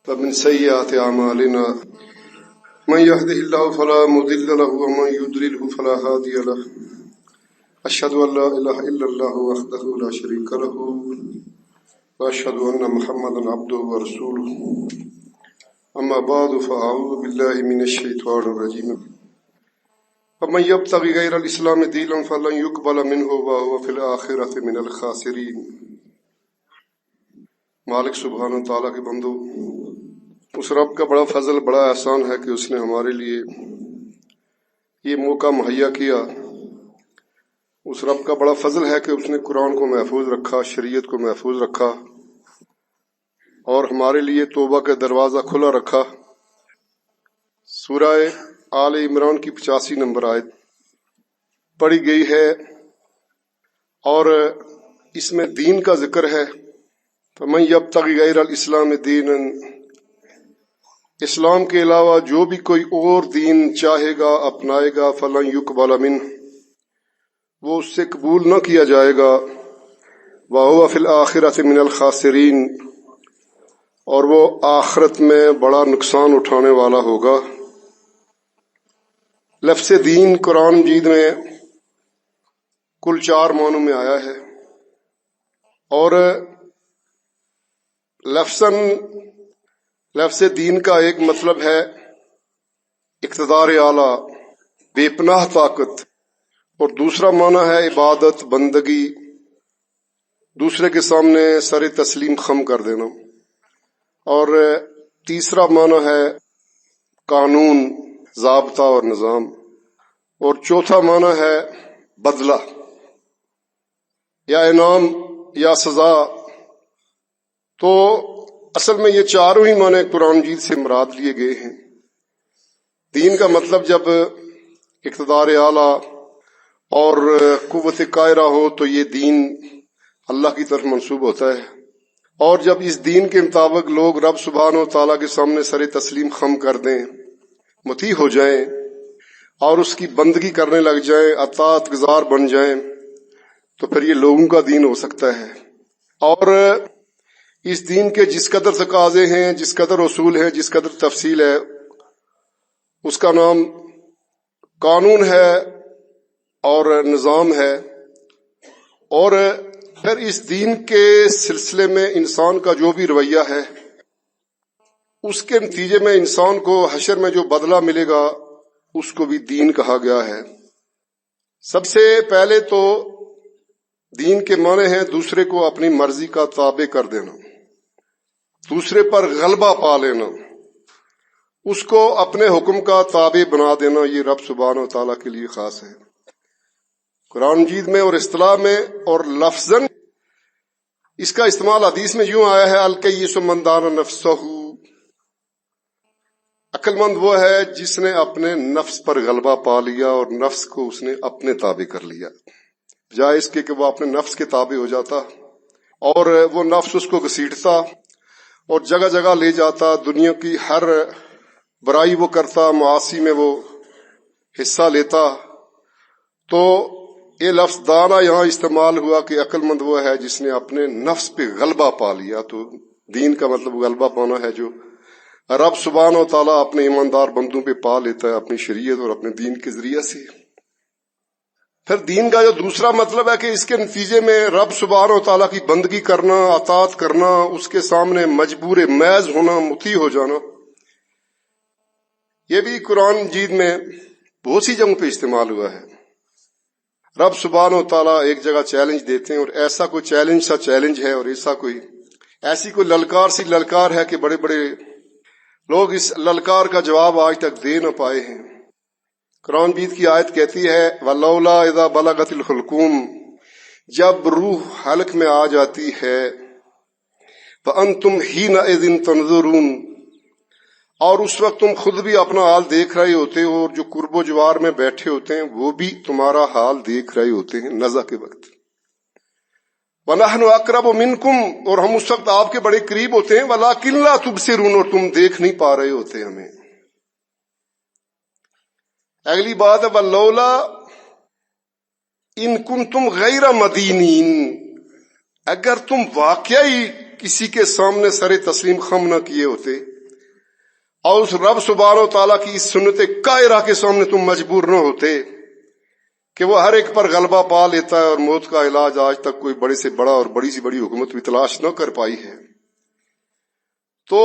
ومن سيئات أعمالنا من يهده الله فلا مضل له ومن يضلله فلا هادي له أشهد أن لا إله إلا الله وحده لا شريك له وأشهد أن محمدا عبده ورسوله أما بعد فأعوذ بالله من الشيطان الرجيم ومن يبتغي غير الإسلام دينا فلن يقبل منه وهو في الآخرة من الخاسرين۔ مالک سبحانہ تعالیٰ کے بندو، اس رب کا بڑا فضل، بڑا احسان ہے کہ اس نے ہمارے لیے یہ موقع مہیا کیا۔ اس رب کا بڑا فضل ہے کہ اس نے قرآن کو محفوظ رکھا، شریعت کو محفوظ رکھا اور ہمارے لیے توبہ کا دروازہ کھلا رکھا۔ سورہ آل عمران کی 85 نمبر آیت پڑھی گئی ہے اور اس میں دین کا ذکر ہے۔ فَمَن يَبْتَغِ غَيْرَ الْإِسْلَامِ دِينًا، اسلام کے علاوہ جو بھی کوئی اور دین چاہے گا، اپنائے گا، فَلَن يُقْبَلَ مِنْهُ، وہ اس سے قبول نہ کیا جائے گا، وَهُوَ فِي الْآخِرَةِ مِنَ الْخَاسِرِينَ، اور وہ آخرت میں بڑا نقصان اٹھانے والا ہوگا۔ لفظ دین قرآن مجید میں کل 4 معنوں میں آیا ہے اور لفظ دین کا ایک مطلب ہے اقتدار اعلیٰ، بے پناہ طاقت، اور دوسرا معنی ہے عبادت، بندگی، دوسرے کے سامنے سر تسلیم خم کر دینا، اور تیسرا معنی ہے قانون، ضابطہ اور نظام، اور چوتھا معنی ہے بدلہ یا انعام یا سزا۔ تو اصل میں یہ چاروں ہی معنی قرآن مجید سے مراد لیے گئے ہیں۔ دین کا مطلب جب اقتدار اعلیٰ اور قوت قاہرہ ہو تو یہ دین اللہ کی طرف منسوب ہوتا ہے، اور جب اس دین کے مطابق لوگ رب سبحانہ و تعالیٰ کے سامنے سر تسلیم خم کر دیں، مطیع ہو جائیں اور اس کی بندگی کرنے لگ جائیں، اطاعت گزار بن جائیں، تو پھر یہ لوگوں کا دین ہو سکتا ہے۔ اور اس دین کے جس قدر تقاضے ہیں، جس قدر اصول ہیں، جس قدر تفصیل ہے، اس کا نام قانون ہے اور نظام ہے۔ اور پھر اس دین کے سلسلے میں انسان کا جو بھی رویہ ہے، اس کے نتیجے میں انسان کو حشر میں جو بدلہ ملے گا اس کو بھی دین کہا گیا ہے۔ سب سے پہلے تو دین کے معنی ہیں دوسرے کو اپنی مرضی کا تابع کر دینا، دوسرے پر غلبہ پا لینا، اس کو اپنے حکم کا تابع بنا دینا۔ یہ رب سبحانہ و تعالیٰ کے لیے خاص ہے۔ قرآن مجید میں اور اصطلاح میں اور لفظاً اس کا استعمال حدیث میں یوں آیا ہے، الکیس من دان نفسہ، عقل مند وہ ہے جس نے اپنے نفس پر غلبہ پا لیا اور نفس کو اس نے اپنے تابع کر لیا، بجائے اس کے کہ وہ اپنے نفس کے تابع ہو جاتا اور وہ نفس اس کو گھسیٹتا اور جگہ جگہ لے جاتا، دنیا کی ہر برائی وہ کرتا، معاصی میں وہ حصہ لیتا۔ تو یہ لفظ دانا یہاں استعمال ہوا کہ عقل مند وہ ہے جس نے اپنے نفس پہ غلبہ پا لیا۔ تو دین کا مطلب غلبہ پانا ہے جو رب سبحانہ و تعالیٰ اپنے ایماندار بندوں پہ پا لیتا ہے اپنی شریعت اور اپنے دین کے ذریعے سے۔ پھر دین کا جو دوسرا مطلب ہے کہ اس کے نتیجے میں رب سبحانہ و تعالیٰ کی بندگی کرنا، اطاعت کرنا، اس کے سامنے مجبور محض ہونا، مطیع ہو جانا۔ یہ بھی قرآن مجید میں بہت سی جگہوں پہ استعمال ہوا ہے۔ رب سبحانہ و تعالیٰ ایک جگہ چیلنج دیتے ہیں، اور ایسا کوئی چیلنج ہے اور ایسی کوئی للکار سی للکار ہے کہ بڑے بڑے لوگ اس للکار کا جواب آج تک دے نہ پائے ہیں۔ قرآن مجید کی آیت کہتی ہے وَلَوْلَا إِذَا بَلَغَتِ الْحُلْقُومَ، جب روح حلق میں آ جاتی ہے، وَأَنْتُمْ حِينَئِذٍ تَنظُرُونَ، اور اس وقت تم خود بھی اپنا حال دیکھ رہے ہوتے ہو، اور جو قرب و جوار میں بیٹھے ہوتے ہیں وہ بھی تمہارا حال دیکھ رہے ہوتے ہیں نزع کے وقت۔ وَنَحْنُ أَقْرَبُ مِنْكُمْ، اور ہم اس وقت آپ کے بڑے قریب ہوتے ہیں، وَلَكِنْ لَا تُبْصِرُونَ، اور تم دیکھ نہیں پا رہے ہوتے ہمیں۔ اگلی بات ہے وَلَوْلَا إِن كُنْتُمْ غَيْرَ مَدِينِينَ، اگر تم واقعی کسی کے سامنے سر تسلیم خم نہ کیے ہوتے، اور اس رب سبحانہ و تعالیٰ کی اس سنت کائرہ کے سامنے تم مجبور نہ ہوتے کہ وہ ہر ایک پر غلبہ پا لیتا ہے اور موت کا علاج آج تک کوئی بڑے سے بڑا اور بڑی سی بڑی حکومت بھی تلاش نہ کر پائی ہے، تو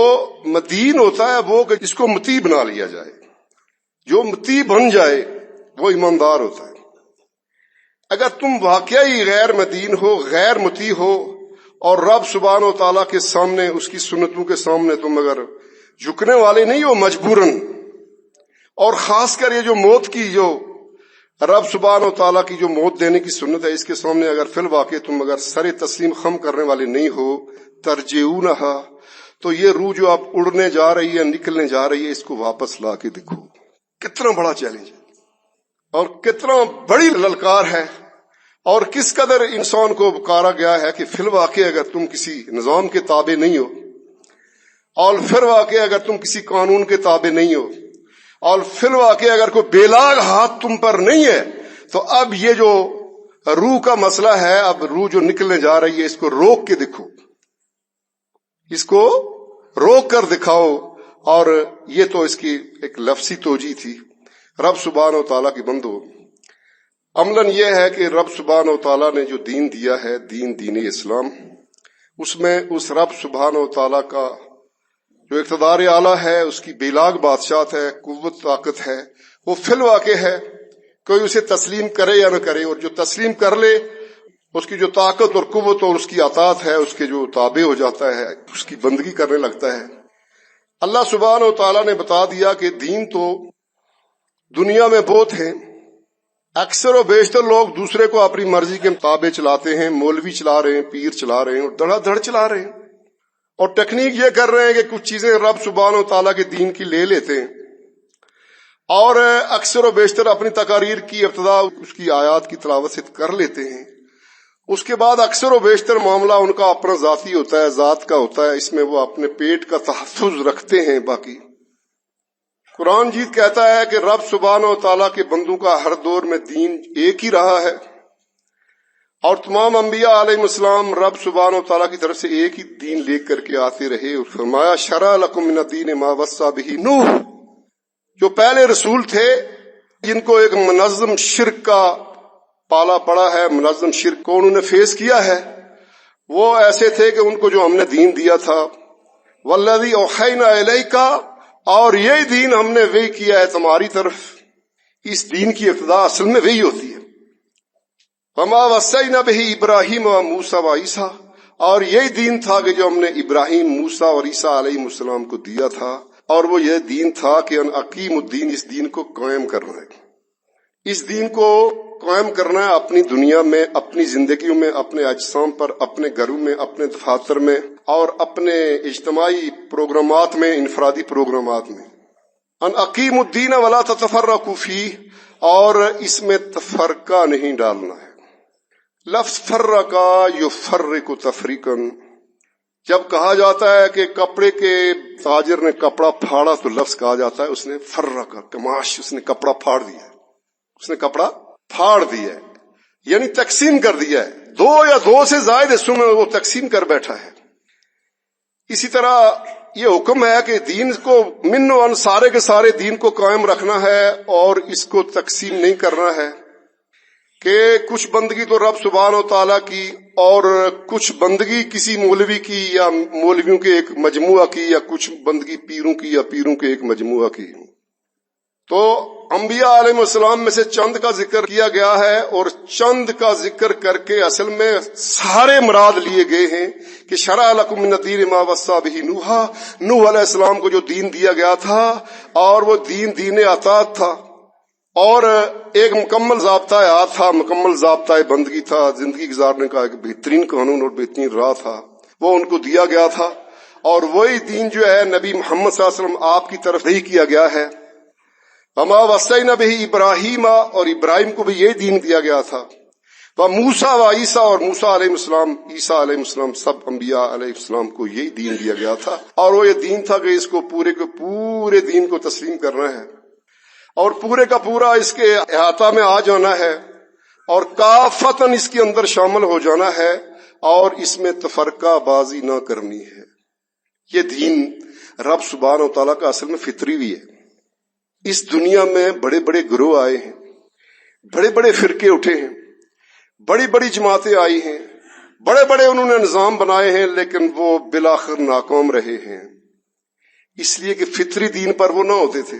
مدین ہوتا ہے وہ کہ جس کو مطیع بنا لیا جائے. جو مطیع بن جائے وہ ایماندار ہوتا ہے. اگر تم واقعی غیر مدین ہو، غیر مطیع ہو، اور رب سبحانہ و تعالیٰ کے سامنے، اس کی سنتوں کے سامنے تم اگر جھکنے والے نہیں ہو مجبوراً، اور خاص کر یہ جو موت کی، جو رب سبحانہ و تعالیٰ کی جو موت دینے کی سنت ہے، اس کے سامنے اگر فی الواقع تم اگر سر تسلیم خم کرنے والے نہیں ہو، ترجعونہا، تو یہ روح جو اب اڑنے جا رہی ہے، نکلنے جا رہی ہے، اس کو واپس لا کے دیکھو. کتنا بڑا چیلنج ہے اور کتنا بڑی للکار ہے، اور کس قدر انسان کو پکارا گیا ہے کہ فی الواقع اگر تم کسی نظام کے تابع نہیں ہو، اور فی الواقع اگر تم کسی قانون کے تابع نہیں ہو، اور فی الواقع اگر کوئی بیلاگ ہاتھ تم پر نہیں ہے، تو اب یہ جو روح کا مسئلہ ہے، اب روح جو نکلنے جا رہی ہے، اس کو روک کے دیکھو، اس کو روک کر دکھاؤ. اور یہ تو اس کی ایک لفظی توجیہ تھی. رب سبحانہ و تعالیٰ کی بندو، عملاً یہ ہے کہ رب سبحانہ و تعالیٰ نے جو دین دیا ہے، دین اسلام، اس میں اس رب سبحانہ و تعالیٰ کا جو اقتدار اعلیٰ ہے، اس کی بیلاگ بادشاہت ہے، قوت طاقت ہے، وہ فی الواقع ہے. کوئی اسے تسلیم کرے یا نہ کرے، اور جو تسلیم کر لے، اس کی جو طاقت اور قوت اور اس کی اطاعت ہے، اس کے جو تابع ہو جاتا ہے، اس کی بندگی کرنے لگتا ہے. اللہ سبحانہ و تعالیٰ نے بتا دیا کہ دین تو دنیا میں بہت ہیں. اکثر و بیشتر لوگ دوسرے کو اپنی مرضی کے مطابق چلاتے ہیں. مولوی چلا رہے ہیں، پیر چلا رہے ہیں، اور دھڑا دھڑ چلا رہے ہیں، اور ٹیکنیک یہ کر رہے ہیں کہ کچھ چیزیں رب سبحانہ و تعالیٰ کے دین کی لے لیتے ہیں، اور اکثر و بیشتر اپنی تقاریر کی ابتدا اس کی آیات کی تلاوت سے کر لیتے ہیں. اس کے بعد اکثر و بیشتر معاملہ ان کا اپنا ذاتی ہوتا ہے، ذات کا ہوتا ہے. اس میں وہ اپنے پیٹ کا تحفظ رکھتے ہیں. باقی قرآن جیت کہتا ہے کہ رب سبحانہ و تعالیٰ کے بندوں کا ہر دور میں دین ایک ہی رہا ہے، اور تمام انبیاء علیہ السلام رب سبحانہ و تعالیٰ کی طرف سے ایک ہی دین لے کر کے آتے رہے. اور فرمایا شرع لکم من الدین ما وصی بہ نوح، جو پہلے رسول تھے جن کو ایک منظم شرک کا پالا پڑا ہے، منظم شرک کو انہوں نے فیس کیا ہے، وہ ایسے تھے کہ ان کو جو ہم نے دین دیا تھا، والذی اوحینا الیک، اور یہی دین ہم نے وحی کیا ہے تمہاری طرف. اس دین کی ابتدا اصل میں وحی ہوتی ہے. وما وصینا بہ ابراہیم و موسیٰ و عیسیٰ، اور یہی دین تھا کہ جو ہم نے ابراہیم، موسیٰ اور عیسیٰ علیہ السلام کو دیا تھا. اور وہ یہ دین تھا کہ ان اقیم الدین، اس دین کو قائم کرنا ہے. اس دین کو قائم کرنا ہے اپنی دنیا میں، اپنی زندگیوں میں، اپنے اجسام پر، اپنے گھروں میں، اپنے دفاتر میں، اور اپنے اجتماعی پروگرامات میں، انفرادی پروگرامات میں. ان اقیم الدین ولا تتفرقوا فیہ، اور اس میں تفرقہ نہیں ڈالنا ہے. لفظ فرقہ یفرق تفریقا، جب کہا جاتا ہے کہ کپڑے کے تاجر نے کپڑا پھاڑا تو لفظ کہا جاتا ہے اس نے فرقہ، کماش، اس نے کپڑا پھاڑ دیا، اس نے کپڑا پھاڑ دیا ہے، یعنی تقسیم کر دیا ہے. دو یا دو سے زائد حصوں میں وہ تقسیم کر بیٹھا ہے. اسی طرح یہ حکم ہے کہ دین کو من و ان، سارے کے سارے دین کو قائم رکھنا ہے، اور اس کو تقسیم نہیں کرنا ہے کہ کچھ بندگی تو رب سبحانہ و تعالیٰ کی، اور کچھ بندگی کسی مولوی کی یا مولویوں کے ایک مجموعہ کی، یا کچھ بندگی پیروں کی یا پیروں کے ایک مجموعہ کی. تو انبیاء علیہ السلام میں سے چند کا ذکر کیا گیا ہے، اور چند کا ذکر کر کے اصل میں سارے مراد لیے گئے ہیں کہ شرع لکم من الدین ما وصی بہ نوح، نوح علیہ السلام کو جو دین دیا گیا تھا، اور وہ دین اطاعت تھا، اور ایک مکمل ضابطہ حیات تھا، مکمل ضابطہ بندگی تھا، زندگی گزارنے کا ایک بہترین قانون اور بہترین راہ تھا، وہ ان کو دیا گیا تھا. اور وہی دین جو ہے نبی محمد صلی اللہ علیہ وسلم آپ کی طرف ہی کیا گیا ہے. وما وصینا بہ ابراہیم، اور ابراہیم کو بھی یہ دین دیا گیا تھا. موسیٰ و عیسیٰ، اور موسیٰ علیہ السلام، عیسیٰ علیہ السلام، سب انبیاء علیہ السلام کو یہی دین دیا گیا تھا. اور وہ یہ دین تھا کہ اس کو پورے کے پورے دین کو تسلیم کرنا ہے، اور پورے کا پورا اس کے احاطہ میں آ جانا ہے، اور کافتاً اس کے اندر شامل ہو جانا ہے، اور اس میں تفرقہ بازی نہ کرنی ہے. یہ دین رب سبحانہ و تعالیٰ کا اصل میں فطری بھی ہے. اس دنیا میں بڑے بڑے گروہ آئے ہیں، بڑے بڑے فرقے اٹھے ہیں، بڑی بڑی جماعتیں آئی ہیں، بڑے بڑے انہوں نے نظام بنائے ہیں، لیکن وہ بالآخر ناکام رہے ہیں، اس لیے کہ فطری دین پر وہ نہ ہوتے تھے.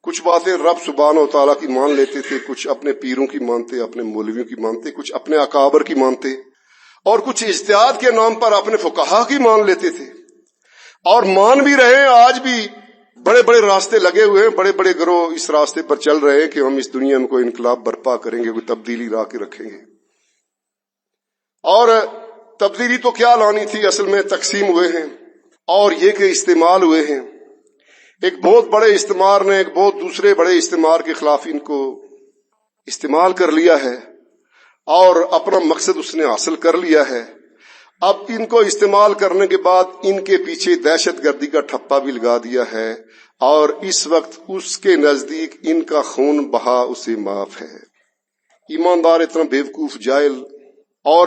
کچھ باتیں رب سبحانہ و تعالیٰ کی مان لیتے تھے، کچھ اپنے پیروں کی مانتے، اپنے مولویوں کی مانتے، کچھ اپنے اکابر کی مانتے، اور کچھ اجتہاد کے نام پر اپنے فقہا کی مان لیتے تھے. اور مان بھی رہے ہیں، آج بھی بڑے بڑے راستے لگے ہوئے ہیں، بڑے بڑے گروہ اس راستے پر چل رہے ہیں کہ ہم اس دنیا میں کوئی انقلاب برپا کریں گے، کوئی تبدیلی لا کے رکھیں گے. اور تبدیلی تو کیا لانی تھی، اصل میں تقسیم ہوئے ہیں، اور یہ کہ استعمال ہوئے ہیں. ایک بہت بڑے استعمار نے ایک بہت دوسرے بڑے استعمار کے خلاف ان کو استعمال کر لیا ہے، اور اپنا مقصد اس نے حاصل کر لیا ہے. اب ان کو استعمال کرنے کے بعد ان کے پیچھے دہشت گردی کا ٹھپا بھی لگا دیا ہے، اور اس وقت اس کے نزدیک ان کا خون بہا اسے معاف ہے. ایماندار اتنا بیوقوف جاہل اور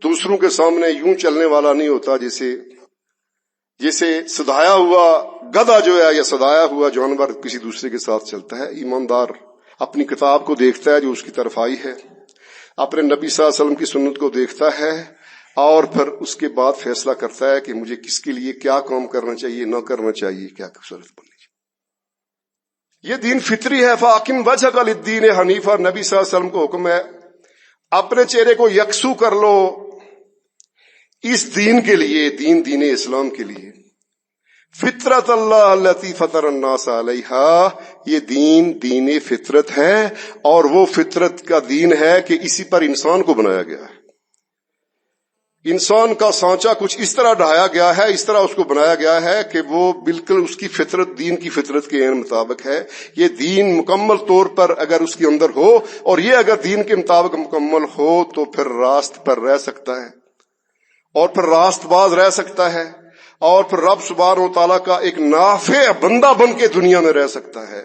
دوسروں کے سامنے یوں چلنے والا نہیں ہوتا جیسے سدھایا ہوا گدھا جو ہے یا سدھایا ہوا جانور کسی دوسرے کے ساتھ چلتا ہے. ایماندار اپنی کتاب کو دیکھتا ہے جو اس کی طرف آئی ہے، اپنے نبی صلی اللہ علیہ وسلم کی سنت کو دیکھتا ہے، اور پھر اس کے بعد فیصلہ کرتا ہے کہ مجھے کس کے لیے کیا کام کرنا چاہیے، نہ کرنا چاہیے، کیا صورت بننی چاہیے. یہ دین فطری ہے. فاقم وجہک للدین حنیفہ، نبی صلی اللہ علیہ وسلم کو حکم ہے اپنے چہرے کو یکسو کر لو اس دین کے لیے، دین اسلام کے لیے. فطرت اللہ التی فطر الناس علیہا، یہ دین فطرت ہے، اور وہ فطرت کا دین ہے کہ اسی پر انسان کو بنایا گیا ہے. انسان کا سانچہ کچھ اس طرح ڈھایا گیا ہے، اس طرح اس کو بنایا گیا ہے کہ وہ بالکل اس کی فطرت، دین کی فطرت کے مطابق ہے. یہ دین مکمل طور پر اگر اس کے اندر ہو، اور یہ اگر دین کے مطابق مکمل ہو، تو پھر راست پر رہ سکتا ہے، اور پھر راست باز رہ سکتا ہے، اور پھر رب سبحانہ و تعالیٰ کا ایک نافع بندہ بن کے دنیا میں رہ سکتا ہے.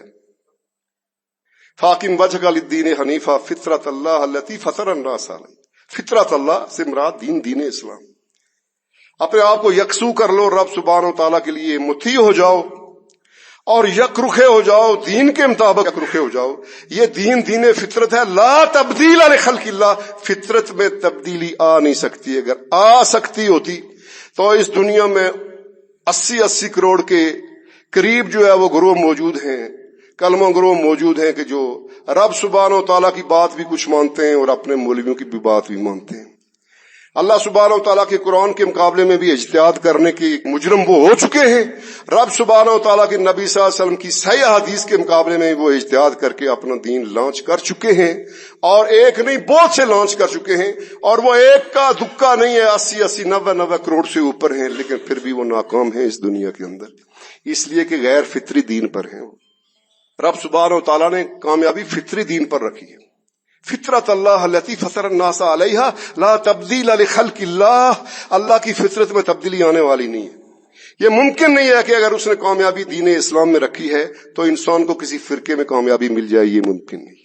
فاقم وجہک للدین حنیفہ فطرت اللہ التی فطر الناس علیہا، فطرت اللہ سے مراد دین اسلام. اپنے آپ کو یکسو کر لو رب سبحانہ و تعالیٰ کے لیے، مطیع ہو جاؤ اور یک رخے ہو جاؤ، دین کے مطابق یک رخے ہو جاؤ. یہ دین فطرت ہے. لا تبدیل لخلق اللہ، فطرت میں تبدیلی آ نہیں سکتی. اگر آ سکتی ہوتی تو اس دنیا میں 80 کروڑ کے قریب جو ہے وہ گروہ موجود ہیں، کلمہ گروہ موجود ہیں کہ جو رب سبحانہ و تعالیٰ کی بات بھی کچھ مانتے ہیں اور اپنے مولویوں کی بھی بات بھی مانتے ہیں. اللہ سبحانہ و تعالیٰ کے قرآن کے مقابلے میں بھی اجتہاد کرنے کے مجرم وہ ہو چکے ہیں. رب سبحانہ و تعالیٰ کے نبی صلی اللہ علیہ وسلم کی صحیح حدیث کے مقابلے میں وہ اجتہاد کر کے اپنا دین لانچ کر چکے ہیں، اور ایک نہیں بہت سے لانچ کر چکے ہیں. اور وہ ایک کا دکا نہیں ہے، 80 90 کروڑ سے اوپر ہیں، لیکن پھر بھی وہ ناکام ہیں اس دنیا کے اندر، اس لیے کہ غیر فطری دین پر ہیں. رب سبحانہ و تعالیٰ نے کامیابی فطری دین پر رکھی ہے. فطرت اللہ التی فطر الناس علیہا لا تبدیل لخلق اللہ، اللہ کی فطرت میں تبدیلی آنے والی نہیں ہے. یہ ممکن نہیں ہے کہ اگر اس نے کامیابی دین اسلام میں رکھی ہے تو انسان کو کسی فرقے میں کامیابی مل جائے. یہ ممکن نہیں.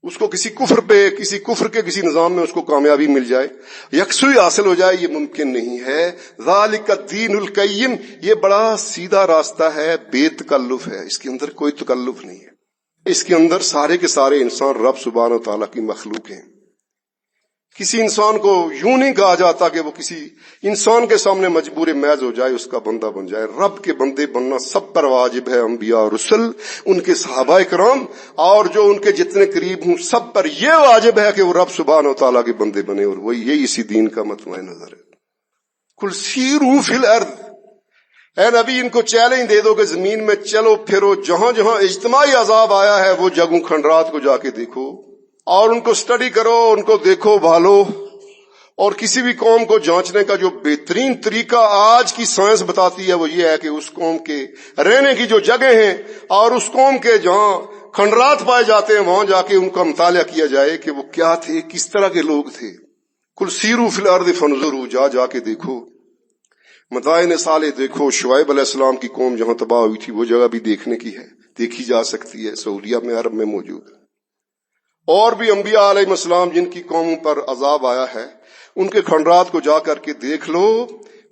اس کو کسی کفر کے کسی نظام میں اس کو کامیابی مل جائے، یکسوئی حاصل ہو جائے، یہ ممکن نہیں ہے. ذالک الدین القیم، یہ بڑا سیدھا راستہ ہے، بے تکلف ہے، اس کے اندر کوئی تکلف نہیں ہے. اس کے اندر سارے کے سارے انسان رب سبحانہ و تعالیٰ کی مخلوق ہیں. کسی انسان کو یوں نہیں کہا جاتا کہ وہ کسی انسان کے سامنے مجبور محض ہو جائے، اس کا بندہ بن جائے. رب کے بندے بننا سب پر واجب ہے. انبیاء اور رسل، ان کے صحابہ کرام اور جو ان کے جتنے قریب ہوں، سب پر یہ واجب ہے کہ وہ رب سبحانہ و تعالیٰ کے بندے بنے، اور وہی یہی اسی دین کا مطمع نظر ہے. قل سیروا فی الارض، اے نبی ان کو چیلنج دے دو کہ زمین میں چلو پھرو، جہاں جہاں اجتماعی عذاب آیا ہے وہ جگہوں کھنڈرات کو جا کے دیکھو، اور ان کو سٹڈی کرو، ان کو دیکھو بھالو. اور کسی بھی قوم کو جانچنے کا جو بہترین طریقہ آج کی سائنس بتاتی ہے وہ یہ ہے کہ اس قوم کے رہنے کی جو جگہ ہیں اور اس قوم کے جہاں کھنڈرات پائے جاتے ہیں وہاں جا کے ان کا مطالعہ کیا جائے کہ وہ کیا تھے، کس طرح کے لوگ تھے. قل سیروا فی الارض فانظروا، جا کے دیکھو، مدائن صالح دیکھو. شعیب علیہ السلام کی قوم جہاں تباہ ہوئی تھی وہ جگہ بھی دیکھنے کی ہے، دیکھی جا سکتی ہے، سعودیہ میں، عرب میں موجود ہے. اور بھی انبیاء علیہ السلام جن کی قوموں پر عذاب آیا ہے ان کے کھنڈرات کو جا کر کے دیکھ لو.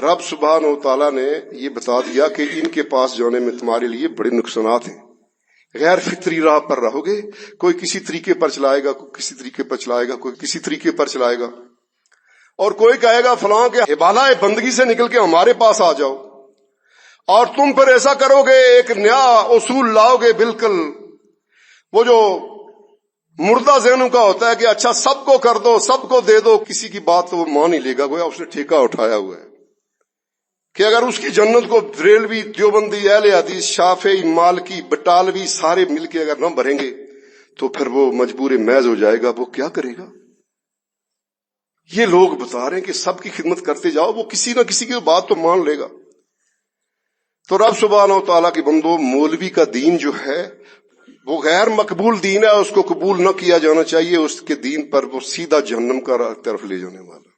رب سبحانہ و تعالیٰ نے یہ بتا دیا کہ ان کے پاس جانے میں تمہارے لیے بڑے نقصانات ہیں. غیر فطری راہ پر رہو گے، کوئی کسی طریقے پر چلائے گا، کوئی کسی طریقے پر چلائے گا، کوئی کسی طریقے پر چلائے گا، اور کوئی کہے گا فلاں کے حوالہ بندگی سے نکل کے ہمارے پاس آ جاؤ، اور تم پھر ایسا کرو گے، ایک نیا اصول لاؤ گے، بالکل وہ جو مردہ ذہنوں کا ہوتا ہے کہ اچھا سب کو کر دو، سب کو دے دو، کسی کی بات تو وہ مان نہیں لے گا، گویا اس نے ٹھیکہ اٹھایا ہوا ہے کہ اگر اس کی جنت کو بریلوی، دیوبندی، اہل حدیث، شافعی، مالکی، بٹالوی سارے مل کے اگر نہ بھریں گے تو پھر وہ مجبور محض ہو جائے گا. وہ کیا کرے گا؟ یہ لوگ بتا رہے ہیں کہ سب کی خدمت کرتے جاؤ، وہ کسی نہ کسی کی بات تو مان لے گا. تو رب سبحانہ و تعالیٰ کے بندو، مولوی کا دین جو ہے وہ غیر مقبول دین ہے، اس کو قبول نہ کیا جانا چاہیے. اس کے دین پر وہ سیدھا جہنم کا طرف لے جانے والا.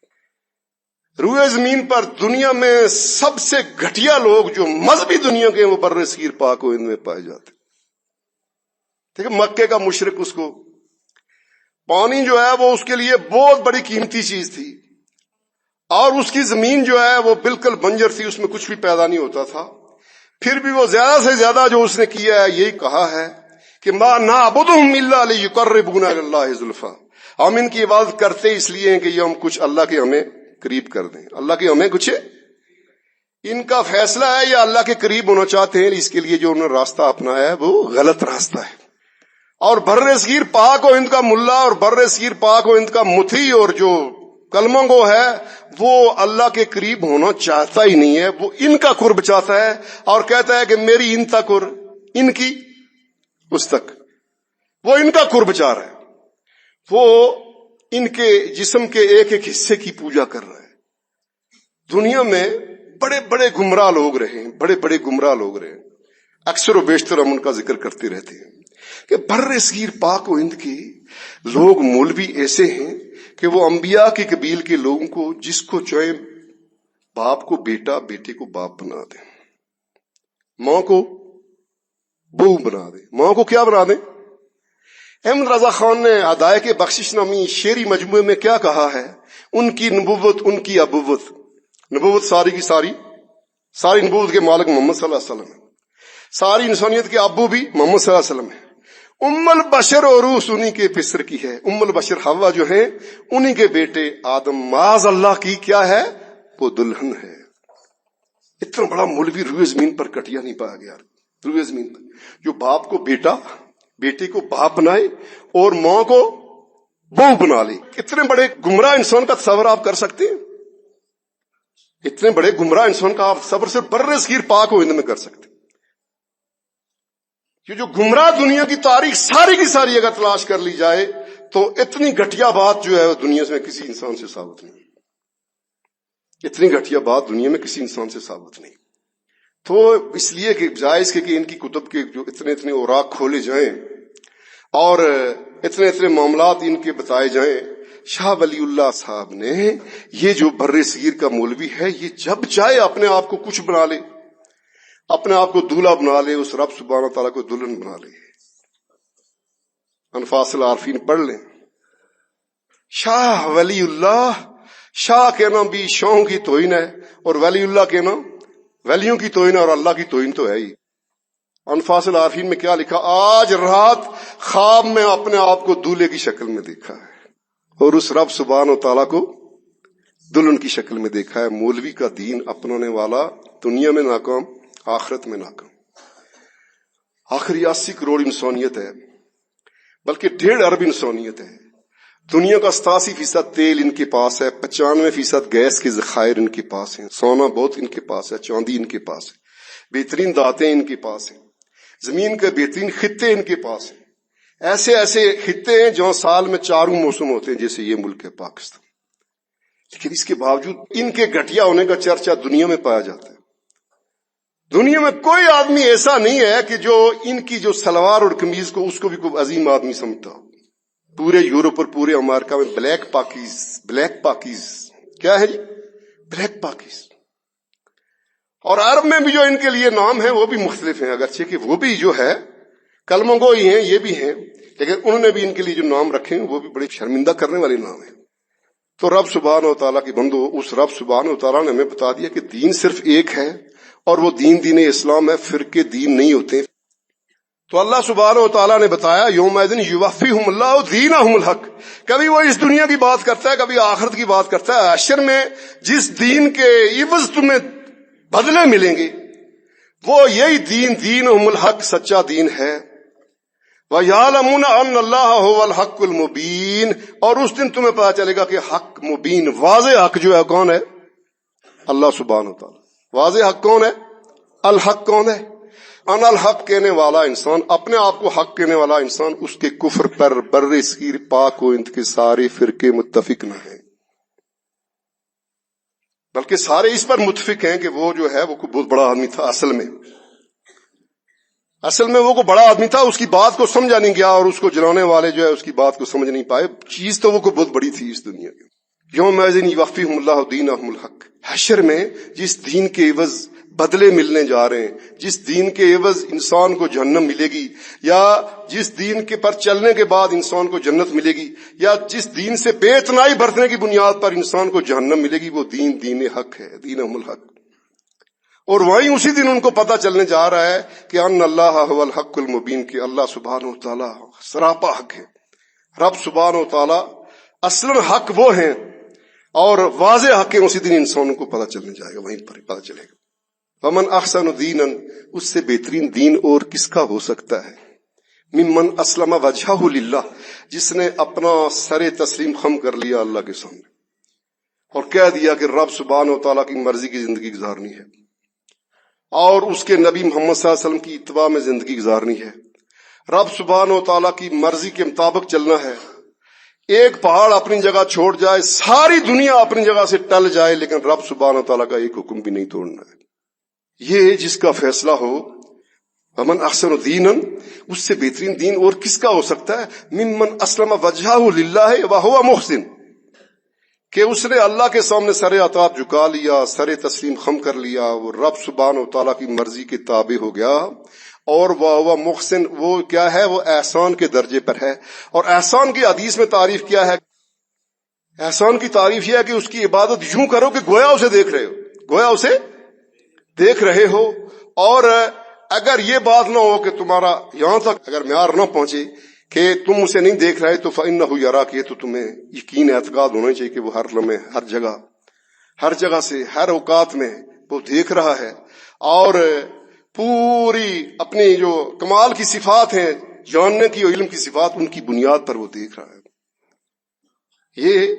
روئے زمین پر دنیا میں سب سے گھٹیا لوگ جو مذہبی دنیا کے ہیں وہ بر صغیر پاک و ہند میں پائے جاتے. ٹھیک ہے، مکے کا مشرک، اس کو پانی جو ہے وہ اس کے لیے بہت بڑی قیمتی چیز تھی، اور اس کی زمین جو ہے وہ بالکل بنجر تھی، اس میں کچھ بھی پیدا نہیں ہوتا تھا. پھر بھی وہ زیادہ سے زیادہ جو اس نے کیا ہے یہی کہا ہے کہ ما نعبدہم الا لیقربونا الی اللہ زلفیٰ، ہم ان کی عبادت کرتے اس لیے ہیں کہ یہ ہم کچھ اللہ کے ہمیں قریب کر دیں، اللہ کے ہمیں کچھ. ان کا فیصلہ ہے یہ اللہ کے قریب ہونا چاہتے ہیں، اس کے لیے جو انہوں نے راستہ اپنایا ہے وہ غلط راستہ ہے. اور بر صغیر پاک و ہند کا ملا اور بر صغیر پاک و ہند کا متھی اور جو کلمہ گو ہے وہ اللہ کے قریب ہونا چاہتا ہی نہیں ہے. وہ ان کا قرب چاہتا ہے اور کہتا ہے کہ میری ان تک اور ان کی اس تک. وہ ان کا قرب چاہ رہا ہے، وہ ان کے جسم کے ایک ایک حصے کی پوجا کر رہا ہے. دنیا میں بڑے بڑے گمراہ لوگ رہے ہیں، بڑے بڑے گمراہ لوگ رہے ہیں. اکثر و بیشتر ہم ان کا ذکر کرتے رہتے ہیں کہ بر صغیر پاک و ہند کے لوگ مولوی ایسے ہیں کہ وہ انبیاء کی قبیل کے لوگوں کو جس کو چاہے باپ کو بیٹا، بیٹے کو باپ بنا دیں، ماں کو بہو بنا دیں. ماں کو کیا بنا دیں؟ احمد رضا خان نے ہدایت بخشش نامی شعری مجموعے میں کیا کہا ہے؟ ان کی نبوت، ان کی ابوت، نبوت ساری کی ساری نبوت کے مالک محمد صلی اللہ علیہ وسلم ہے، ساری انسانیت کے ابو بھی محمد صلی اللہ علیہ وسلم ہے. ام البشر عروس انہی کے پسر کی ہے، ام البشر حوا جو ہیں انہی کے بیٹے آدم معاذ اللہ کی کیا ہے؟ وہ دلہن ہے. اتنا بڑا مولوی روئے زمین پر کٹیا نہیں پایا گیا. روئے زمین پر جو باپ کو بیٹا، بیٹے کو باپ بنائے اور ماں کو بہو بنا لے. اتنے بڑے گمراہ انسان کا تصور آپ کر سکتے ہیں؟ اتنے بڑے گمراہ انسان کا آپ صبر سے بر صغیر پاک و ہند میں کر سکتے ہیں؟ یہ جو گمراہ دنیا کی تاریخ ساری کی ساری اگر تلاش کر لی جائے تو اتنی گھٹیا بات جو ہے دنیا میں کسی انسان سے ثابت نہیں. اتنی گھٹیا بات دنیا میں کسی انسان سے ثابت نہیں. تو اس لیے کہ جائز کہ ان کی کتب کے جو اتنے اوراق کھولے جائیں اور اتنے معاملات ان کے بتائے جائیں. شاہ ولی اللہ صاحب نے یہ جو بر صغیر کا مولوی ہے یہ جب چاہے اپنے آپ کو کچھ بنا لے، اپنے آپ کو دولہا بنا لے، اس رب سبحانہ تعالیٰ کو دلہن بنا لے. انفاس العارفین پڑھ لیں. شاہ ولی اللہ، شاہ کہنا بھی شاہوں کی توہین ہے اور ولی اللہ کہنا ولیوں کی توہین ہے، اور اللہ کی توہین تو ہے ہی. انفاس العارفین میں کیا لکھا؟ آج رات خواب میں اپنے آپ کو دولہے کی شکل میں دیکھا ہے اور اس رب سبحانہ تعالیٰ کو دلہن کی شکل میں دیکھا ہے. مولوی کا دین اپنانے والا دنیا میں ناکام، آخرت میں ناکام. آخری 80 کروڑ انسانیت ہے، بلکہ 1.5 ارب انسانیت ہے. دنیا کا 87% تیل ان کے پاس ہے، 95% گیس کے ذخائر ان کے پاس ہیں، سونا بہت ان کے پاس ہے، چاندی ان کے پاس ہے، بہترین دانتیں ان کے پاس ہیں، زمین کے بہترین خطے ان کے پاس ہیں. ایسے خطے ہیں جہاں سال میں 4 موسم ہوتے ہیں، جیسے یہ ملک ہے پاکستان. لیکن اس کے باوجود ان کے گھٹیا ہونے کا چرچا دنیا میں پایا جاتا ہے. دنیا میں کوئی آدمی ایسا نہیں ہے کہ جو ان کی جو سلوار اور قمیض کو اس کو بھی کوئی عظیم آدمی سمجھتا ہو. پورے یورپ اور پورے امریکہ میں بلیک پاکیز کیا ہے جی؟ Black Pakis. اور عرب میں بھی جو ان کے لیے نام ہیں وہ بھی مختلف ہیں، اگرچہ کہ وہ بھی جو ہے کلمہ گو ہی ہیں، یہ بھی ہیں، لیکن انہوں نے بھی ان کے لیے جو نام رکھے ہیں وہ بھی بڑے شرمندہ کرنے والے نام ہیں. تو رب سبحانہ و تعالیٰ کی بندو، اس رب سبحانہ و تعالیٰ نے ہمیں بتا دیا کہ دین صرف ایک ہے، اور وہ دین اسلام ہے، فرقے دین نہیں ہوتے۔ تو اللہ سبحانہ و تعالیٰ نے بتایا یومئذ یوفیہم اللہ دینہم الحق، کبھی وہ اس دنیا کی بات کرتا ہے، کبھی آخرت کی بات کرتا ہے۔ حشر میں جس دین کے عوض تمہیں بدلے ملیں گے وہ یہی دینہم الحق، سچا دین ہے۔ وَيَعْلَمُونَ أَنَّ اللَّهَ هُوَ الْحَقُّ الْمُبِينُ، اور اس دن تمہیں پتا چلے گا کہ حق مبین، واضح حق جو ہے کون ہے؟ اللہ سبحانہ و تعالیٰ۔ واضح حق کون ہے؟ الحق کون ہے؟ ان الحق کہنے والا انسان، اپنے آپ کو حق کہنے والا انسان، اس کے کفر پر بر صغیر پاک و انت کے سارے فرقے متفق نہ ہیں، بلکہ سارے اس پر متفق ہیں کہ وہ جو ہے وہ کوئی بہت بڑا آدمی تھا۔ اصل میں وہ کوئی بڑا آدمی تھا، اس کی بات کو سمجھا نہیں گیا، اور اس کو جلانے والے جو ہے اس کی بات کو سمجھ نہیں پائے۔ چیز تو وہ کوئی بہت بڑی تھی اس دنیا کی۔ یومئذ یوفیہم اللہ دینہم الحق، حشر میں جس دین کے عوض بدلے ملنے جا رہے ہیں، جس دین کے عوض انسان کو جہنم ملے گی، یا جس دین کے پر چلنے کے بعد انسان کو جنت ملے گی، یا جس دین سے بے اتنائی برتنے کی بنیاد پر انسان کو جہنم ملے گی، وہ دین حق ہے، دینہم الحق۔ اور وہیں اسی دن ان کو پتہ چلنے جا رہا ہے کہ ان اللہ هو الحق المبین، کہ اللہ سبحانہ و تعالیٰ سراپا حق ہے۔ رب سبحانہ و تعالیٰ اصلاً حق وہ ہیں اور واضح حق ہے، اسی دن انسانوں کو پتہ چلنے جائے گا، وہیں پر پتہ چلے گا۔ ومن احسن دینا، اس سے بہترین دین اور کس کا ہو سکتا ہے؟ ممن اسلم وجہہ للہ، جس نے اپنا سر تسلیم خم کر لیا اللہ کے سامنے اور کہہ دیا کہ رب سبحانہ و تعالیٰ کی مرضی کی زندگی گزارنی ہے، اور اس کے نبی محمد صلی اللہ علیہ وسلم کی اتباع میں زندگی گزارنی ہے، رب سبحانہ و تعالیٰ کی مرضی کے مطابق چلنا ہے۔ ایک پہاڑ اپنی جگہ چھوڑ جائے، ساری دنیا اپنی جگہ سے ٹل جائے، لیکن رب سبحانہ و تعالیٰ کا ایک حکم بھی نہیں توڑنا ہے۔ یہ جس کا فیصلہ ہو، ومن احسن دینا، اس سے بہترین دین اور کس کا ہو سکتا ہے؟ ممن اسلم وجہہ للہ وہو محسن، کہ اس نے اللہ کے سامنے سر اطاعت جھکا لیا، سر تسلیم خم کر لیا، وہ رب سبحانہ و تعالیٰ کی مرضی کے تابع ہو گیا، اور وہ محسن، وہ کیا ہے؟ وہ احسان کے درجے پر ہے۔ اور احسان کی حدیث میں تعریف کیا ہے؟ احسان کی تعریف یہ ہے کہ اس کی عبادت یوں کرو کہ گویا اسے دیکھ رہے ہو، گویا اسے دیکھ رہے ہو، اور اگر یہ بات نہ ہو کہ تمہارا یہاں تک اگر معیار نہ پہنچے کہ تم اسے نہیں دیکھ رہے، تو فإنہ یراک، یہ تو تمہیں یقین اعتقاد ہونا چاہیے کہ وہ ہر لمحے، ہر جگہ سے، ہر اوقات میں وہ دیکھ رہا ہے، اور پوری اپنی جو کمال کی صفات ہیں، جاننے کی اور علم کی صفات، ان کی بنیاد پر وہ دیکھ رہا ہے۔ یہ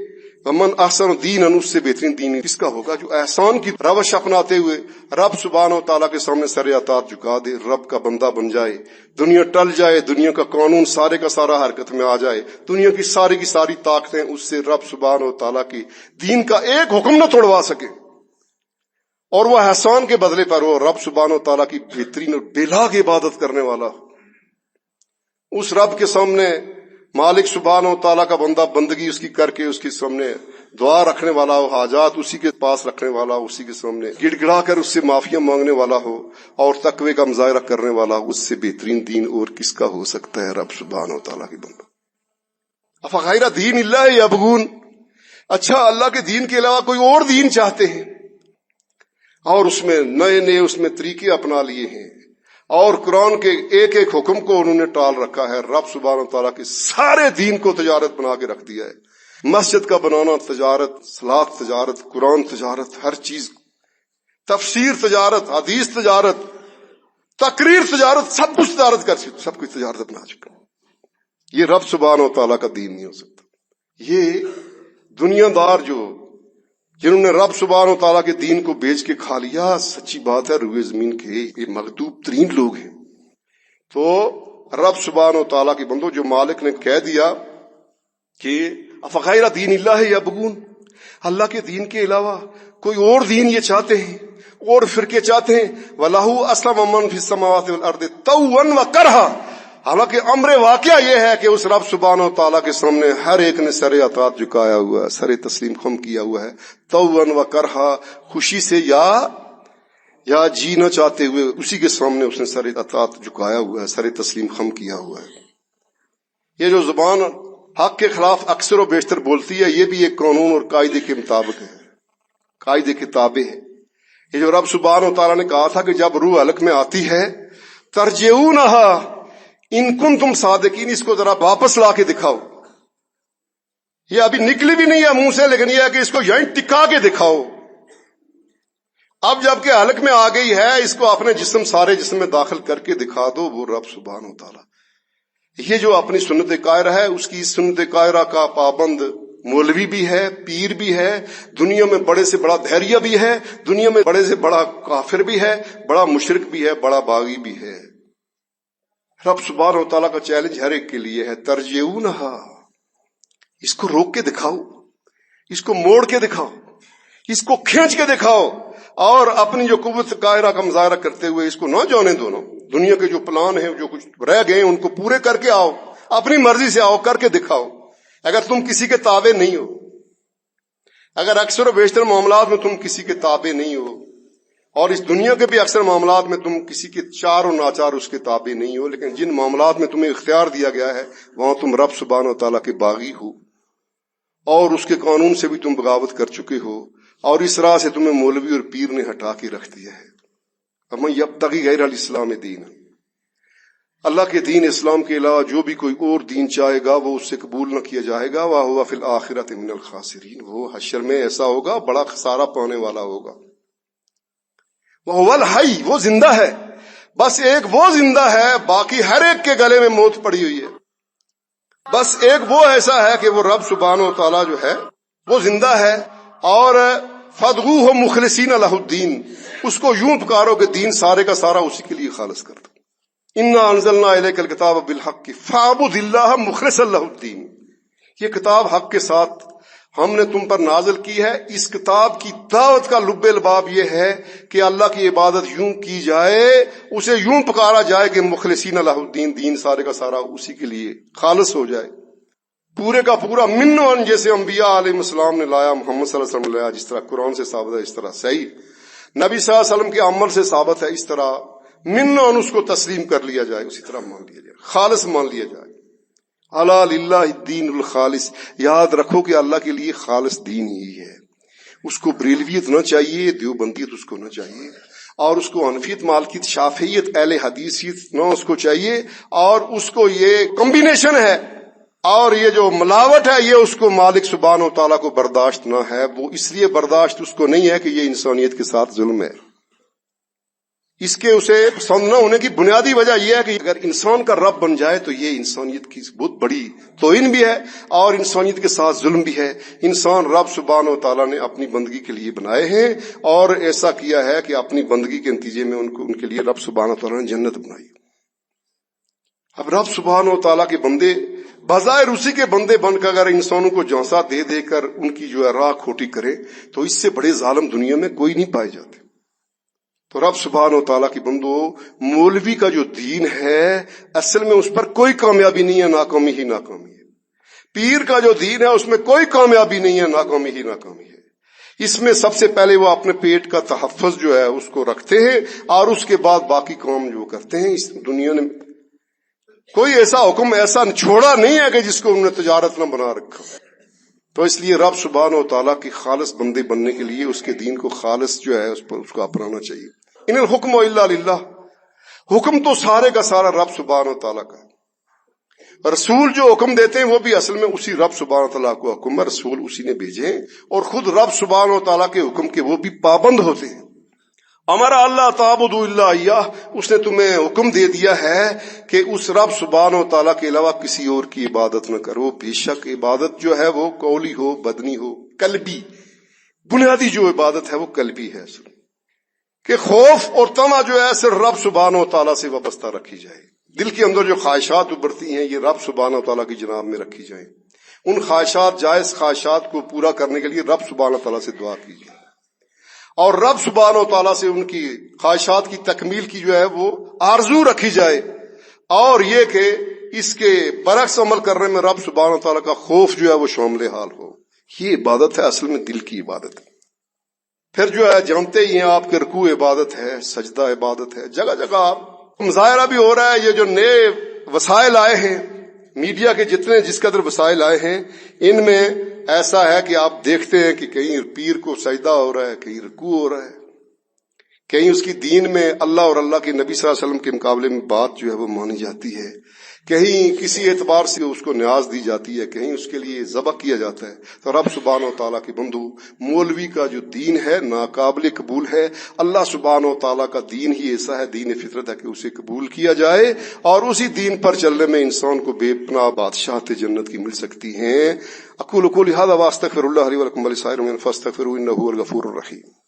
ومن احسن دینا، اس سے بہترین دین کس کا ہوگا؟ جو احسان کی روش اپناتے ہوئے رب سبحانہ و تعالیٰ کے سامنے سر اطاعت جھکا دے، رب کا بندہ بن جائے، دنیا ٹل جائے، دنیا کا قانون سارے کا سارا حرکت میں آ جائے، دنیا کی ساری طاقتیں اس سے رب سبحانہ و تعالیٰ کی دین کا ایک حکم نہ توڑوا سکے، اور وہ احسان کے بدلے پر وہ رب سبحانہ و تعالیٰ کی بہترین اور بے لاگ عبادت کرنے والا، اس رب کے سامنے مالک سبحانہ و تعالیٰ کا بندہ بندگی اس کی کر کے اس کے سامنے دعا رکھنے والا ہو، حاجات اسی کے پاس رکھنے والا ہو، اسی کے سامنے گڑ گڑا کر اس سے معافیاں مانگنے والا ہو، اور تقوی کا مظاہرہ کرنے والا ہو، اس سے بہترین دین اور کس کا ہو سکتا ہے؟ رب سبحانہ و تعالیٰ کی بندہ۔ افغیر دین اللہ یبغون، اچھا اللہ کے دین کے علاوہ کوئی اور دین چاہتے ہیں، اور اس میں نئے اس میں طریقے اپنا لیے ہیں، اور قرآن کے ایک ایک حکم کو انہوں نے ٹال رکھا ہے۔ رب سبحانہ و تعالیٰ کے سارے دین کو تجارت بنا کے رکھ دیا ہے، مسجد کا بنانا تجارت، صلاۃ تجارت، قرآن تجارت، ہر چیز، تفسیر تجارت، حدیث تجارت، تقریر تجارت، سب کچھ تجارت کر سکتے، سب کچھ تجارت بنا چکا۔ یہ رب سبحانہ و تعالیٰ کا دین نہیں ہو سکتا۔ یہ دنیا دار جنہوں نے رب سبحانہ و تعالیٰ کے دین کو بیچ کے کھا لیا، سچی بات ہے روئے زمین کے یہ مغلوب ترین لوگ ہیں۔ تو رب سبحانہ و تعالیٰ کے بندوں، جو مالک نے کہہ دیا کہ افغیر دین اللہ یبغون، اللہ کے دین کے علاوہ کوئی اور دین یہ چاہتے ہیں، اور فرقے چاہتے ہیں، وَلَهُ أَسْلَمَ مَنْ فِي السَّمَاوَاتِ وَالْأَرْضِ طَوْعًا وَكَرْهًا، حالانکہ امر واقعہ یہ ہے کہ اس رب سبحانہ و تعالیٰ کے سامنے ہر ایک نے سر اطاعت جھکایا ہوا ہے، سر تسلیم خم کیا ہوا ہے، طوعاً وکرہا، خوشی سے یا جینا چاہتے ہوئے اسی کے سامنے اس نے سر اطاعت جھکایا ہوا ہے، سر تسلیم خم کیا ہوا ہے۔ یہ جو زبان حق کے خلاف اکثر و بیشتر بولتی ہے، یہ بھی ایک قانون اور قاعدے کے مطابق ہے، قاعدے کے تابع ہے۔ یہ جو رب سبحانہ و تعالیٰ نے کہا تھا کہ جب روح حلق میں آتی ہے ترجعونہا ان کنتم صادقین، اس کو ذرا واپس لا کے دکھاؤ۔ یہ ابھی نکلی بھی نہیں ہے منہ سے، لیکن یہ ہے کہ اس کو یہیں ٹکا کے دکھاؤ۔ اب جب کہ حلق میں آ گئی ہے، اس کو اپنے جسم، سارے جسم میں داخل کر کے دکھا دو۔ وہ رب سبحانہ و تعالیٰ یہ جو اپنی سنت قائرہ ہے، اس کی سنت قائرہ کا پابند مولوی بھی ہے، پیر بھی ہے، دنیا میں بڑے سے بڑا دھیریہ بھی ہے، دنیا میں بڑے سے بڑا کافر بھی ہے، بڑا مشرک بھی ہے، بڑا باغی بھی ہے۔ رب سبحانہ و تعالیٰ کا چیلنج ہر ایک کے لیے ہے، ترجعونہا، اس کو روک کے دکھاؤ، اس کو موڑ کے دکھاؤ، اس کو کھینچ کے دکھاؤ، اور اپنی جو قوت قاہرہ کا مظاہرہ کرتے ہوئے اس کو نہ جانے دو۔ دنیا کے جو پلان ہیں، جو کچھ رہ گئے ان کو پورے کر کے آؤ، اپنی مرضی سے آؤ، کر کے دکھاؤ۔ اگر تم کسی کے تابع نہیں ہو، اگر اکثر و بیشتر معاملات میں تم کسی کے تابع نہیں ہو، اور اس دنیا کے بھی اکثر معاملات میں تم کسی کے چار و ناچار اس کے تابع نہیں ہو، لیکن جن معاملات میں تمہیں اختیار دیا گیا ہے وہاں تم رب سبحانہ و تعالیٰ کے باغی ہو، اور اس کے قانون سے بھی تم بغاوت کر چکے ہو، اور اس راہ سے تمہیں مولوی اور پیر نے ہٹا کے رکھ دیا ہے۔ وَمَن يَبْتَغِ غَيْرَ الْإِسْلَامِ دِينًا، اللہ کے دین اسلام کے علاوہ جو بھی کوئی اور دین چاہے گا وہ اس سے قبول نہ کیا جائے گا۔ وَهُوَ فِي الْآخِرَةِ مِنَ الْخَاسِرِينَ، وہ حشر میں ایسا ہوگا بڑا خسارہ پانے والا ہوگا۔ وَهُوَ الْحَيُّ، وہ زندہ ہے، بس ایک وہ زندہ ہے، باقی ہر ایک کے گلے میں موت پڑی ہوئی ہے۔ بس ایک وہ ایسا ہے کہ وہ رب سبحانہ و تعالیٰ جو ہے وہ زندہ ہے، اور فَادْعُوهُ مُخْلِصِينَ لَهُ الدِّينَ، اس کو یوں پکارو کہ دین سارے کا سارا اسی کے لیے خالص کر دو۔ اِنَّا أَنزَلْنَا إِلَيْكَ الْكِتَابَ بِالْحَقِّ فَاعْبُدِ اللَّهَ مُخْلِصًا لَهُ الدِّينَ، یہ کتاب حق کے ساتھ ہم نے تم پر نازل کی ہے۔ اس کتاب کی دعوت کا لب لباب یہ ہے کہ اللہ کی عبادت یوں کی جائے، اسے یوں پکارا جائے کہ مخلصین لہ الدین، دین سارے کا سارا اسی کے لیے خالص ہو جائے، پورے کا پورا من و ان، جیسے انبیاء علیہ السلام نے لایا، محمد صلی اللہ علیہ وسلم نے لایا، جس طرح قرآن سے ثابت ہے اس طرح صحیح نبی صلی اللہ علیہ وسلم کے عمل سے ثابت ہے، اس طرح من و ان اس کو تسلیم کر لیا جائے، اسی طرح مان لیا جائے، خالص مان لیا جائے۔ الا للہ الدین الخالص، یاد رکھو کہ اللہ کے لیے خالص دین ہی ہے۔ اس کو بریلویت نہ چاہیے، دیوبندیت اس کو نہ چاہیے، اور اس کو حنفیت، مالکیت، شافعیت، اہل حدیثیت نہ اس کو چاہیے، اور اس کو یہ کمبینیشن ہے اور یہ جو ملاوٹ ہے یہ اس کو مالک سبحانہ و تعالیٰ کو برداشت نہ ہے۔ وہ اس لیے برداشت اس کو نہیں ہے کہ یہ انسانیت کے ساتھ ظلم ہے۔ اس کے اسے پسند نہ ہونے کی بنیادی وجہ یہ ہے کہ اگر انسان کا رب بن جائے تو یہ انسانیت کی بہت بڑی توہین بھی ہے اور انسانیت کے ساتھ ظلم بھی ہے۔ انسان رب سبحانہ و تعالیٰ نے اپنی بندگی کے لیے بنائے ہیں، اور ایسا کیا ہے کہ اپنی بندگی کے نتیجے میں ان کے لیے رب سبحانہ و تعالیٰ نے جنت بنائی۔ اب رب سبحانہ و تعالیٰ کے بندے بظاہر اسی کے بندے بن کر اگر انسانوں کو جھانسا دے دے کر ان کی جو ہے راہ کھوٹی کرے تو اس سے بڑے ظالم دنیا میں کوئی نہیں پائے جاتے۔ تو رب سبحانہ و تعالیٰ کی بندو، مولوی کا جو دین ہے اصل میں اس پر کوئی کامیابی نہیں ہے، ناکامی ہی ناکامی ہے۔ پیر کا جو دین ہے اس میں کوئی کامیابی نہیں ہے، ناکامی ہی ناکامی ہے۔ اس میں سب سے پہلے وہ اپنے پیٹ کا تحفظ جو ہے اس کو رکھتے ہیں، اور اس کے بعد باقی کام جو کرتے ہیں۔ اس دنیا نے کوئی ایسا حکم ایسا چھوڑا نہیں ہے کہ جس کو انہوں نے تجارت نہ بنا رکھا۔ تو اس لیے رب سبحانہ و تعالیٰ کی خالص بندے بننے کے لیے اس کے دین کو خالص جو ہے اس کو اپنانا چاہیے۔ ان الحکم الا للہ، حکم تو سارے کا سارا رب سبحانہ و تعالیٰ کا ہے۔ رسول جو حکم دیتے ہیں وہ بھی اصل میں اسی رب سبحانہ و تعالیٰ کو حکم ہے، رسول اسی نے بھیجے ہیں، اور خود رب سبحانہ و تعالیٰ کے حکم کے وہ بھی پابند ہوتے ہیں۔ ہمارا اللہ تعبدوا الا ایاہ، اس نے تمہیں حکم دے دیا ہے کہ اس رب سبحانہ و تعالیٰ کے علاوہ کسی اور کی عبادت نہ کرو۔ بے شک عبادت جو ہے وہ قولی ہو، بدنی ہو، قلبی، بنیادی جو عبادت ہے وہ قلبی ہے، کہ خوف اور طمع جو ہے صرف رب سبحانہ و تعالیٰ سے وابستہ رکھی جائے۔ دل کے اندر جو خواہشات ابھرتی ہیں یہ رب سبحانہ و تعالیٰ کی جناب میں رکھی جائیں۔ ان خواہشات، جائز خواہشات کو پورا کرنے کے لیے رب سبحانہ و تعالیٰ سے دعا کیجیے، اور رب سبحانہ و تعالیٰ سے ان کی خواہشات کی تکمیل کی جو ہے وہ آرزو رکھی جائے، اور یہ کہ اس کے برعکس عمل کرنے میں رب سبحانہ و تعالیٰ کا خوف جو ہے وہ شامل حال ہو۔ یہ عبادت ہے، اصل میں دل کی عبادت ہے۔ پھر جو ہے جانتے ہی ہیں آپ کے رکوع عبادت ہے، سجدہ عبادت ہے، جگہ جگہ آپ مظاہرہ بھی ہو رہا ہے۔ یہ جو نئے وسائل آئے ہیں میڈیا کے جتنے جس قدر وسائل آئے ہیں ان میں ایسا ہے کہ آپ دیکھتے ہیں کہ کہیں پیر کو سجدہ ہو رہا ہے، کہیں رکوع ہو رہا ہے، کہیں اس کی دین میں اللہ اور اللہ کے نبی صلی اللہ علیہ وسلم کے مقابلے میں بات جو ہے وہ مانی جاتی ہے، کہیں کسی اعتبار سے اس کو نیاز دی جاتی ہے، کہیں اس کے لیے ذبح کیا جاتا ہے۔ تو رب سبحانہ و تعالیٰ کے بندو، مولوی کا جو دین ہے ناقابل قبول ہے۔ اللہ سبحانہ و تعالیٰ کا دین ہی ایسا ہے، دین فطرت ہے کہ اسے قبول کیا جائے، اور اسی دین پر چلنے میں انسان کو بے پناہ بادشاہت جنت کی مل سکتی ہیں۔ اقول قولی ھذا واستغفر اللہ لی ولکم ولسائر المؤمنین فاستغفروہ انہ ھو الغفور الرحیم۔